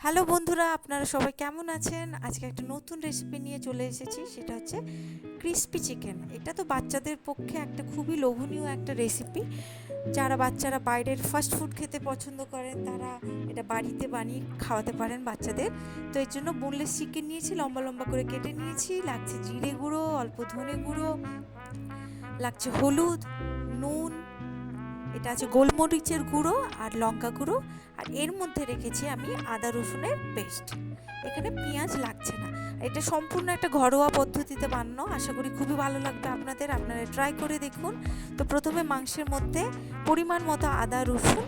Hello বন্ধুরা, আপনারা সবাই কেমন আছেন? আজকে একটা নতুন রেসিপি নিয়ে চলে এসেছি, সেটা হচ্ছে ক্রিস্পি চিকেন। এটা তো বাচ্চাদের পক্ষে একটা খুবই লোভনীয় একটা রেসিপি। যারা বাচ্চারা বাইরের ফাস্ট ফুড খেতে পছন্দ করেন তারা এটা বাড়িতে বানিয়ে খাওয়াতে পারেন বাচ্চাদের। তো এর জন্য বোনলেস চিকেন নিয়েছি, লম্বা লম্বা করে কেটে নিয়েছি। লাগছে জিরে গুঁড়ো, অল্প ধনে গুঁড়ো, লাগছে হলুদ, নুন, এটা আছে গোলমরিচের গুঁড়ো আর লঙ্কা গুঁড়ো, আর এর মধ্যে রেখেছি আমি আদা রসুনের পেস্ট। এখানে পেঁয়াজ লাগছে না। এটা সম্পূর্ণ একটা ঘরোয়া পদ্ধতিতে বানানো, আশা করি খুবই ভালো লাগবে আপনাদের, আপনারা ট্রাই করে দেখুন। তো প্রথমে মাংসের মধ্যে পরিমাণ মতো আদা রসুন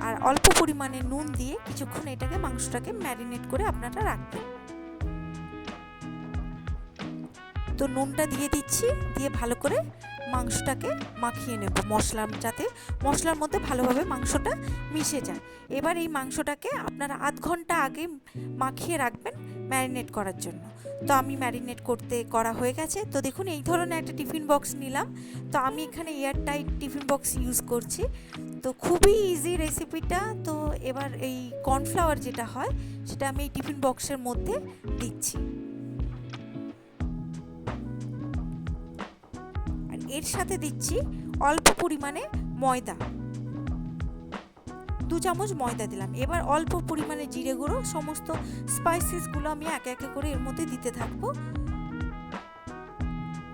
আর অল্প পরিমাণে নুন দিয়ে কিছুক্ষণ এটাকে মাংসটাকে ম্যারিনেট করে আপনারা রাখবেন। তো নুনটা দিয়ে দিচ্ছি, দিয়ে ভালো করে মাংসটাকে মাখিয়ে নেব মশলার, যাতে মশলার মধ্যে ভালোভাবে মাংসটা মিশে যায়। এবার এই মাংসটাকে আপনারা আধ ঘন্টা আগে মাখিয়ে রাখবেন ম্যারিনেট করার জন্য। তো আমি ম্যারিনেট করা হয়ে গেছে। তো দেখুন, এই ধরনের একটা টিফিন বক্স নিলাম। তো আমি এখানে air tight tiffin box use করছি। তো খুবই ইজি রেসিপিটা। তো এবার এই কর্নফ্লাওয়ার যেটা হয় সেটা আমি এই টিফিন বক্সের মধ্যে দিচ্ছি। এর সাথে দিচ্ছি অল্প পরিমাণে ময়দা, 2 চামচ ময়দা দিলাম। এবার অল্প পরিমাণে জিরে গুঁড়ো, সমস্ত স্পাইসেসগুলো আমি একে একে করে এর মধ্যে দিতে থাকবো।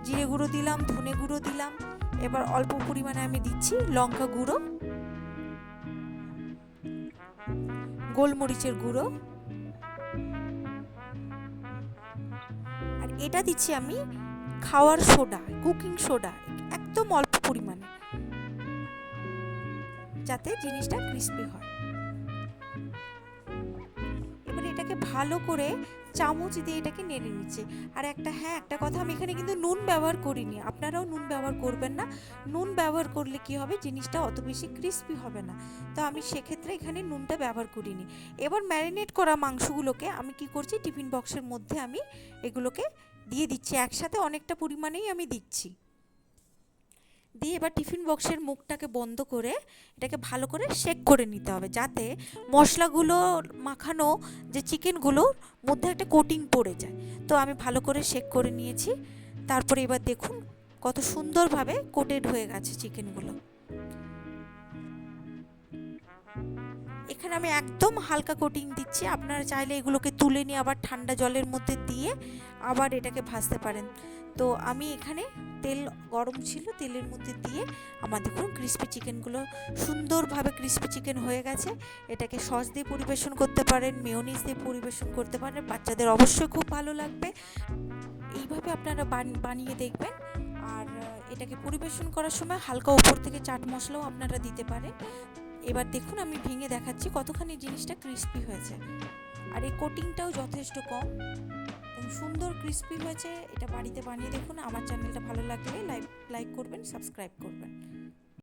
জিরে গুঁড়ো দিলাম, ধনে গুঁড়ো দিলাম। এবার অল্প পরিমাণে আমি দিচ্ছি লঙ্কা গুঁড়ো, গোলমরিচের গুঁড়ো, আর এটা দিচ্ছি আমি খাওয়ার সোডা, কুকিং সোডা, একদম অল্প পরিমাণে, যাতে জিনিসটা ক্রিস্পি হয়। এবার এটাকে ভালো করে চামচ দিয়ে এটাকে নেড়ে নিচ্ছে। আর একটা কথা, আমি এখানে কিন্তু নুন ব্যবহার করিনি, আপনারাও নুন ব্যবহার করবেন না। নুন ব্যবহার করলে কি হবে, জিনিসটা অত বেশি ক্রিস্পি হবে না। তো আমি সেক্ষেত্রে এখানে নুনটা ব্যবহার করিনি। এবার ম্যারিনেট করা মাংসগুলোকে আমি কি করছি, টিফিন বক্সের মধ্যে আমি এগুলোকে দিয়ে দিচ্ছি, একসাথে অনেকটা পরিমাণেই আমি দিচ্ছি। দিয়ে এবার টিফিন বক্সের মুখটাকে বন্ধ করে এটাকে ভালো করে শেক করে নিতে হবে, যাতে মশলাগুলো মাখানো যে চিকেনগুলোর মধ্যে একটা কোটিং পড়ে যায়। তো আমি ভালো করে শেক করে নিয়েছি। তারপরে এবার দেখুন কত সুন্দরভাবে কোটেড হয়ে গেছে চিকেনগুলো। এখানে আমি একদম হালকা কোটিং দিচ্ছি, আপনারা চাইলে এগুলোকে তুলে নিয়ে আবার ঠান্ডা জলের মধ্যে দিয়ে আবার এটাকে ভাজতে পারেন। তো আমি এখানে তেল গরম ছিল, তেলের মধ্যে দিয়ে আমার দেখুন ক্রিস্পি চিকেনগুলো সুন্দরভাবে ক্রিস্পি চিকেন হয়ে গেছে। এটাকে সস দিয়ে পরিবেশন করতে পারেন, মেয়োনিজ দিয়ে পরিবেশন করতে পারেন, বাচ্চাদের অবশ্যই খুব ভালো লাগবে। এইভাবে আপনারা বানিয়ে দেখবেন। আর এটাকে পরিবেশন করার সময় হালকা উপর থেকে চাট মশলাও আপনারা দিতে পারেন। এবার দেখুন আমি ভেঙে দেখাচ্ছি কতখানি জিনিসটা ক্রিস্পি হয়েছে, আর এই কোটিংটাও যথেষ্ট কম, সুন্দর ক্রিস্পি হয়েছে। এটা বাড়িতে বানিয়ে দেখুন। আমার চ্যানেলটা ভালো লাগলে লাইক করবেন, সাবস্ক্রাইব করবেন।